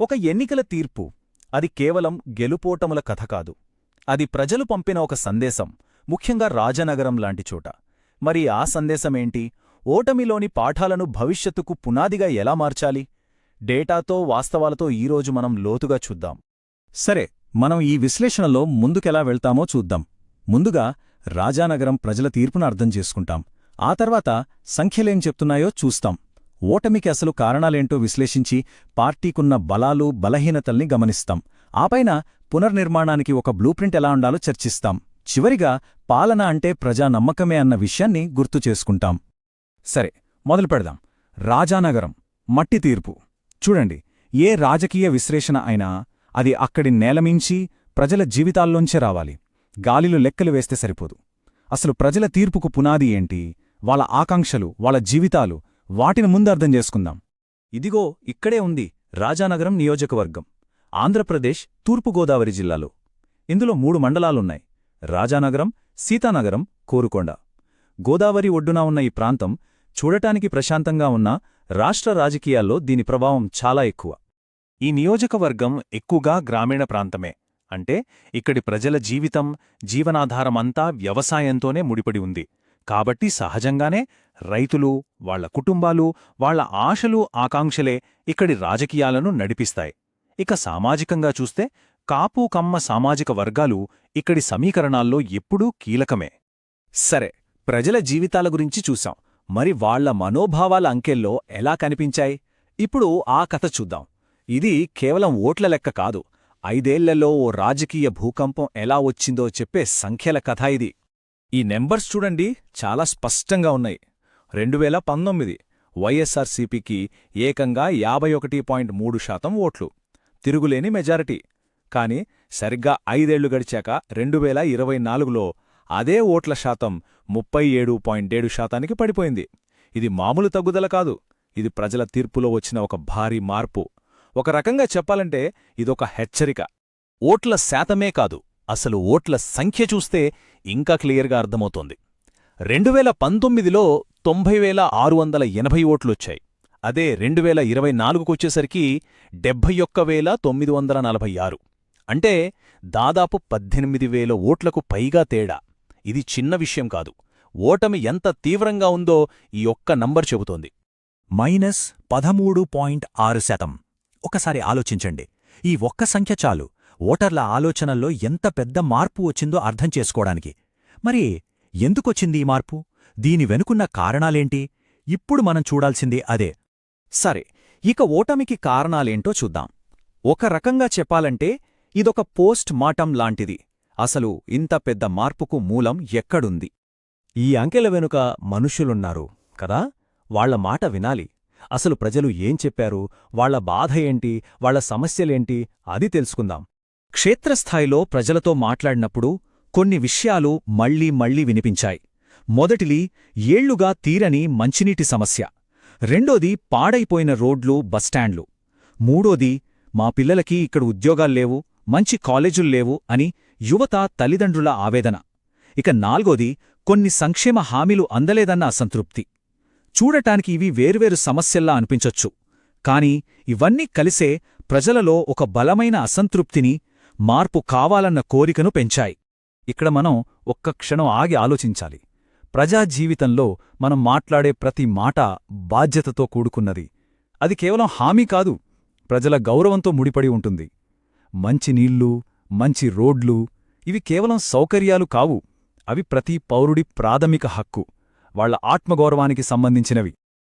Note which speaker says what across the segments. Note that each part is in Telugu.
Speaker 1: ఒక ఎన్నికల తీర్పు అది కేవలం గెలుపోటముల కథ కాదు. అది ప్రజలు పంపిన ఒక సందేశం, ముఖ్యంగా రాజనగరం లాంటి చోట. మరి ఆ సందేశమేంటి? ఓటమిలోని పాఠాలను భవిష్యత్తుకు పునాదిగా ఎలా మార్చాలి? డేటాతో, వాస్తవాలతో ఈరోజు మనం లోతుగా చూద్దాం.
Speaker 2: సరే, మనం ఈ విశ్లేషణలో ముందుకెలా వెళ్తామో చూద్దాం. ముందుగా రాజానగరం ప్రజల తీర్పును అర్థం చేసుకుంటాం. ఆ తర్వాత సంఖ్యలేం చెప్తున్నాయో చూస్తాం. ఓటమికి అసలు కారణాలేంటో విశ్లేషించి పార్టీకున్న బలాలు, బలహీనతల్ని గమనిస్తాం. ఆపైన పునర్నిర్మాణానికి ఒక బ్లూప్రింట్ ఎలా ఉండాలో చర్చిస్తాం. చివరిగా పాలన అంటే ప్రజా నమ్మకమే అన్న విషయాన్ని గుర్తు చేసుకుంటాం. సరే, మొదలు పెడదాం. రాజానగరం మట్టి తీర్పు చూడండి. ఏ రాజకీయ విశ్లేషణ అయినా అది అక్కడి నేలమించి ప్రజల జీవితాల్లోంచే రావాలి. గాలిలో లెక్కలు వేస్తే సరిపోదు. అసలు ప్రజల తీర్పుకు పునాది ఏంటి, వాళ్ళ ఆకాంక్షలు, వాళ్ళ జీవితాలు, వాటిని ముందు అర్థం చేసుకుందాం.
Speaker 1: ఇదిగో ఇక్కడే ఉంది రాజానగరం నియోజకవర్గం, ఆంధ్రప్రదేశ్ తూర్పుగోదావరి జిల్లాలో. ఇందులో 3 మండలాలున్నాయి: రాజానగరం, సీతానగరం, కోరుకొండ. గోదావరి ఒడ్డున ఉన్న ఈ ప్రాంతం చూడటానికి ప్రశాంతంగా ఉన్నా రాష్ట్ర రాజకీయాల్లో దీని ప్రభావం చాలా ఎక్కువ. ఈ నియోజకవర్గం ఎక్కువగా గ్రామీణ ప్రాంతమే. అంటే ఇక్కడి ప్రజల జీవితం, జీవనాధారమంతా వ్యవసాయంతోనే ముడిపడి ఉంది. కాబట్టి సహజంగానే రైతులు, వాళ్ల కుటుంబాలు, వాళ్ల ఆశలు, ఆకాంక్షలే ఇక్కడి రాజకీయాలను నడిపిస్తాయి. ఇక సామాజికంగా చూస్తే కాపు, కమ్మ సామాజిక వర్గాలు ఇక్కడి సమీకరణాల్లో ఎప్పుడూ కీలకమే.
Speaker 2: సరే, ప్రజల జీవితాల గురించి చూశాం. మరి వాళ్ల మనోభావాల అంకెల్లో ఎలా కనిపించాయి? ఇప్పుడు ఆ కథ చూద్దాం. ఇది కేవలం ఓట్ల లెక్క కాదు. 5 ఏళ్లలో ఓ రాజకీయ భూకంపం ఎలా వచ్చిందో చెప్పే సంఖ్యల కథ ఇది. ఈ నెంబర్స్ చూడండి, చాలా స్పష్టంగా ఉన్నాయి. 2019 వైఎస్సార్సీపీకి ఏకంగా 51.3% ఓట్లు, తిరుగులేని మెజారిటీ. కాని సరిగ్గా 5 ఏళ్లు గడిచాక 2024లో అదే ఓట్ల శాతం 37.7%కి పడిపోయింది. ఇది మామూలు తగ్గుదల కాదు. ఇది ప్రజల తీర్పులో వచ్చిన ఒక భారీ మార్పు. ఒక రకంగా చెప్పాలంటే ఇదొక హెచ్చరిక. ఓట్ల శాతమే కాదు, అసలు ఓట్ల సంఖ్య చూస్తే ఇంకా క్లియర్గా అర్థమవుతోంది. 2019లో 90,680 ఓట్లొచ్చాయి. అదే 2024కొచ్చేసరికి 71,946. అంటే దాదాపు 18,000 ఓట్లకు పైగా తేడా. ఇది చిన్న విషయం కాదు. ఓటమి ఎంత తీవ్రంగా ఉందో ఈ ఒక్క నంబర్ చెబుతోంది. -13.6%. ఒకసారి ఆలోచించండి. ఈ ఒక్క సంఖ్య చాలు ఓటర్ల ఆలోచనల్లో ఎంత పెద్ద మార్పు వచ్చిందో అర్థం చేసుకోవడానికి. మరి ఎందుకొచ్చింది ఈ మార్పు? దీని వెనుకున్న కారణాలేంటి? ఇప్పుడు మనం చూడాల్సింది అదే. సరే, ఇక ఓటమికి కారణాలేంటో చూద్దాం. ఒక రకంగా చెప్పాలంటే ఇదొక పోస్ట్ మార్టం లాంటిది. అసలు ఇంత పెద్ద మార్పుకు మూలం ఎక్కడుంది? ఈ అంకెల వెనుక మనుష్యులున్నారు కదా, వాళ్ల మాట వినాలి. అసలు ప్రజలు ఏం చెప్పారు, వాళ్ల బాధ ఏంటి, వాళ్ల సమస్యలేంటి, అది తెలుసుకుందాం. క్షేత్రస్థాయిలో ప్రజలతో మాట్లాడినప్పుడు కొన్ని విషయాలు మళ్లీ మళ్లీ వినిపించాయి. మొదటిది ఏళ్లుగా తీరని మంచినీటి సమస్య. రెండోది పాడైపోయిన రోడ్లు, బస్టాండ్లు. మూడోది మా పిల్లలకి ఇక్కడ ఉద్యోగాల్లేవు, మంచి కాలేజుల్లేవు అని యువత, తల్లిదండ్రుల ఆవేదన. ఇక నాల్గోది కొన్ని సంక్షేమ హామీలు అందలేదన్న అసంతృప్తి. చూడటానికి ఇవి వేర్వేరు సమస్యల్లా అనిపించొచ్చు. కాని ఇవన్నీ కలిసే ప్రజలలో ఒక బలమైన అసంతృప్తిని, మార్పు కావాలన్న కోరికను పెంచాయి. ఇక్కడ మనం ఒక్క క్షణం ఆగి ఆలోచించాలి. ప్రజా జీవితంలో మనం మాట్లాడే ప్రతి మాట బాధ్యతతో కూడుకున్నది. అది కేవలం హామీ కాదు, ప్రజల గౌరవంతో ముడిపడి ఉంటుంది. మంచి నీళ్లు, మంచి రోడ్లు, ఇవి కేవలం సౌకర్యాలు కావు. అవి ప్రతి పౌరుడి ప్రాథమిక హక్కు, వాళ్ల ఆత్మగౌరవానికి సంబంధించినవి.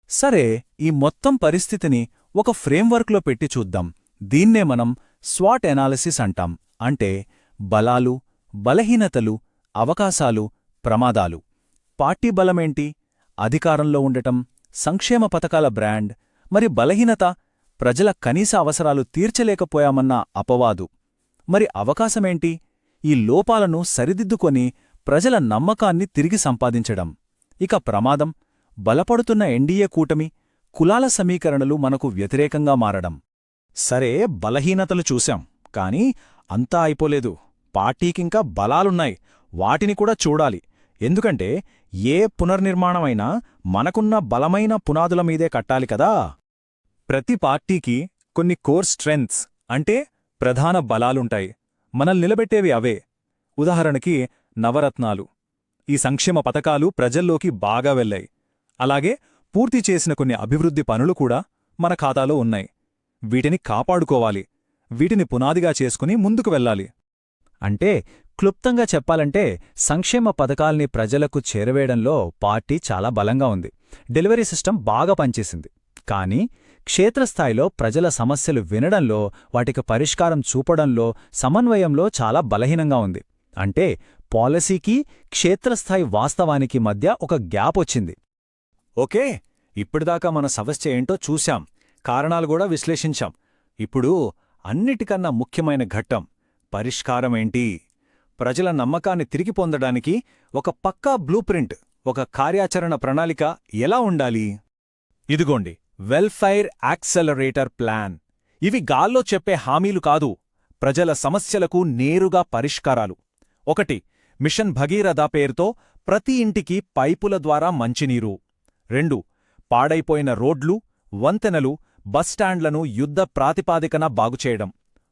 Speaker 2: సరే, ఈ మొత్తం పరిస్థితిని ఒక ఫ్రేమ్వర్క్లో పెట్టి చూద్దాం. దీన్నే మనం స్వాట్ ఎనాలిసిస్ అంటాం. అంటే బలాలు, బలహీనతలు, అవకాశాలు, ప్రమాదాలు. పార్టీ బలమేంటి? అధికారంలో ఉండటం, సంక్షేమ పథకాల బ్రాండ్. మరి బలహీనత? ప్రజల కనీస అవసరాలు తీర్చలేకపోయామన్న అపవాదు. మరి అవకాశమేంటి? ఈ లోపాలను సరిదిద్దుకొని ప్రజల నమ్మకాన్ని తిరిగి సంపాదించడం. ఇక ప్రమాదం? బలపడుతున్న ఎన్డీఏ కూటమి, కులాల సమీకరణలు మనకు వ్యతిరేకంగా మారడం. సరే, బలహీనతలు చూశాం, కాని అంతా అయిపోలేదు. పార్టీకింకా బలాలున్నాయి, వాటిని కూడా చూడాలి. ఎందుకంటే ఏ పునర్నిర్మాణమైనా మనకున్న బలమైన పునాదుల మీదే కట్టాలి కదా. ప్రతి పార్టీకి
Speaker 1: కొన్ని కోర్ స్ట్రెంగ్త్స్ అంటే ప్రధాన బలాలుంటాయి. మనల్ని నిలబెట్టేవి అవే. ఉదాహరణకి నవరత్నాలు. ఈ సంక్షేమ పథకాలు ప్రజల్లోకి బాగా వెళ్లాయి. అలాగే పూర్తి చేసిన కొన్ని అభివృద్ధి పనులు కూడా మన ఖాతాలో ఉన్నాయి. వీటిని కాపాడుకోవాలి. వీటిని పునాదిగా చేసుకుని ముందుకు వెళ్ళాలి.
Speaker 2: అంటే క్లుప్తంగా చెప్పాలంటే సంక్షేమ పథకాల్ని ప్రజలకు చేరవేయడంలో పార్టీ చాలా బలంగా ఉంది. డెలివరీ సిస్టమ్ బాగా పనిచేసింది. కానీ క్షేత్రస్థాయిలో ప్రజల సమస్యలు వినడంలో, వాటికి పరిష్కారం చూపడంలో, సమన్వయంలో చాలా బలహీనంగా ఉంది. అంటే పాలసీకి, క్షేత్రస్థాయి వాస్తవానికి మధ్య ఒక గ్యాప్ వచ్చింది.
Speaker 1: ఓకే, ఇప్పటిదాకా మన సమస్య ఏంటో చూశాం, కారణాలు కూడా విశ్లేషించాం. ఇప్పుడు అన్నిటికన్నా ముఖ్యమైన ఘట్టం పరిష్కారమేంటి? ప్రజల నమ్మకాన్ని తిరిగి పొందడానికి ఒక పక్కా బ్లూప్రింట్, ఒక కార్యాచరణ ప్రణాళిక ఎలా ఉండాలి? ఇదిగోండి, వెల్ఫైర్ యాక్సెలరేటర్ ప్లాన్. ఇవి గాల్లో చెప్పే హామీలు కాదు, ప్రజల సమస్యలకు నేరుగా పరిష్కారాలు. 1. మిషన్ భగీరథ పేరుతో ప్రతి ఇంటికి పైపుల ద్వారా మంచినీరు. 2. పాడైపోయిన రోడ్లు, వంతెనలు, బస్టాండ్లను యుద్ధ ప్రాతిపాదికన బాగుచేయడం.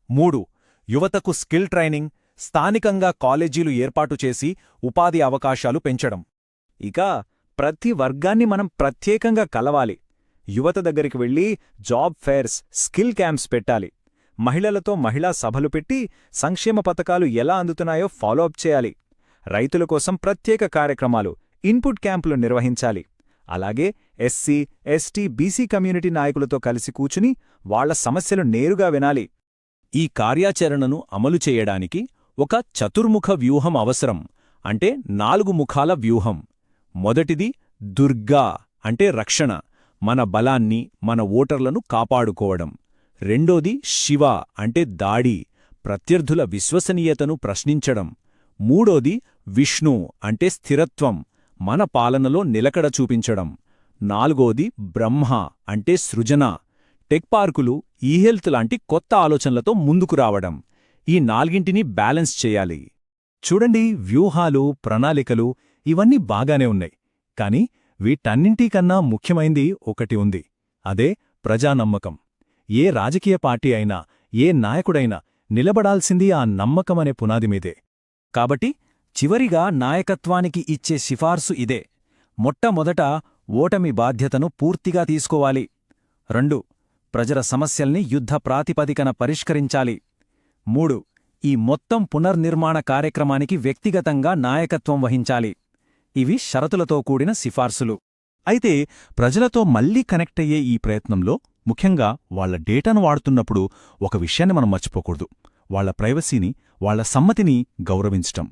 Speaker 1: 3. యువతకు స్కిల్ ట్రైనింగ్, స్థానికంగా కాలేజీలు ఏర్పాటు చేసి ఉపాధి అవకాశాలు పెంచడం. ఇక ప్రతి వర్గాన్ని మనం ప్రత్యేకంగా కలవాలి. యువత దగ్గరికి వెళ్లి జాబ్ ఫేర్స్, స్కిల్ క్యాంప్స్ పెట్టాలి. మహిళలతో మహిళా సభలు పెట్టి సంక్షేమ పథకాలు ఎలా అందుతున్నాయో ఫాలోఅప్ చేయాలి. రైతుల కోసం ప్రత్యేక కార్యక్రమాలు, ఇన్పుట్ క్యాంపులు నిర్వహించాలి. అలాగే ఎస్సీ, ఎస్టీ, బీసీ కమ్యూనిటీ నాయకులతో కలిసి కూచుని వాళ్ల సమస్యలు నేరుగా వినాలి. ఈ కార్యాచరణను అమలు చేయడానికి ఒక చతుర్ముఖ వ్యూహం అవసరం. అంటే 4 ముఖాల వ్యూహం. మొదటిది దుర్గా, అంటే రక్షణ, మన బలాన్ని, మన ఓటర్లను కాపాడుకోవడం. రెండోది శివ, అంటే దాడి, ప్రత్యర్థుల విశ్వసనీయతను ప్రశ్నించడం. మూడోది విష్ణు, అంటే స్థిరత్వం, మన పాలనలో నిలకడ చూపించడం. నాలుగోది బ్రహ్మ, అంటే సృజన, టెక్ పార్కులు, ఈహెల్త్ లాంటి కొత్త ఆలోచనలతో ముందుకు రావడం. ఈ 4ంటిని బ్యాలెన్స్ చేయాలి. చూడండి, వ్యూహాలు, ప్రణాళికలు ఇవన్నీ బాగానే ఉన్నాయి. కాని వీటన్నింటికన్నా ముఖ్యమైంది ఒకటి ఉంది. అదే ప్రజానమ్మకం. ఏ రాజకీయ పార్టీ అయినా, ఏ నాయకుడైనా నిలబడాల్సింది ఆ నమ్మకమనే పునాదిమీదే. కాబట్టి చివరిగా నాయకత్వానికి ఇచ్చే సిఫార్సు ఇదే. మొట్టమొదట ఓటమి బాధ్యతను పూర్తిగా తీసుకోవాలి. 2. ప్రజల సమస్యల్ని యుద్ధ ప్రాతిపదికన పరిష్కరించాలి. 3. ఈ మొత్తం పునర్నిర్మాణ కార్యక్రమానికి వ్యక్తిగతంగా నాయకత్వం వహించాలి. ఇవి షరతులతో కూడిన సిఫార్సులు. అయితే ప్రజలతో మళ్లీ కనెక్ట్ అయ్యే ఈ ప్రయత్నంలో ముఖ్యంగా వాళ్ల డేటాను వాడుతున్నప్పుడు ఒక విషయాన్ని మనం మర్చిపోకూడదు. వాళ్ల ప్రైవసీని, వాళ్ల సమ్మతిని గౌరవించటం.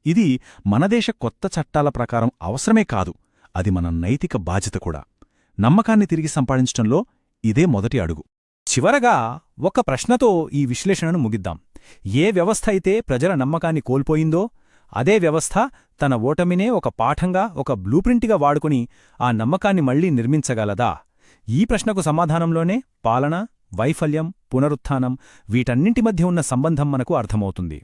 Speaker 1: ఇది మన దేశ కొత్త చట్టాల ప్రకారం అవసరమే కాదు, అది మన నైతిక బాధ్యత కూడా. నమ్మకాన్ని తిరిగి సంపాదించటంలో ఇదే మొదటి అడుగు. చివరగా ఒక ప్రశ్నతో ఈ విశ్లేషణను ముగిద్దాం. ఏ వ్యవస్థ అయితే ప్రజల నమ్మకాన్ని కోల్పోయిందో అదే వ్యవస్థ తన ఓటమినే ఒక పాఠంగా, ఒక బ్లూప్రింట్గా వాడుకుని ఆ నమ్మకాన్ని మళ్లీ నిర్మించగలదా? ఈ ప్రశ్నకు సమాధానంలోనే పాలన, వైఫల్యం, పునరుత్థానం వీటన్నింటి మధ్య ఉన్న సంబంధం మనకు అర్థమవుతుంది.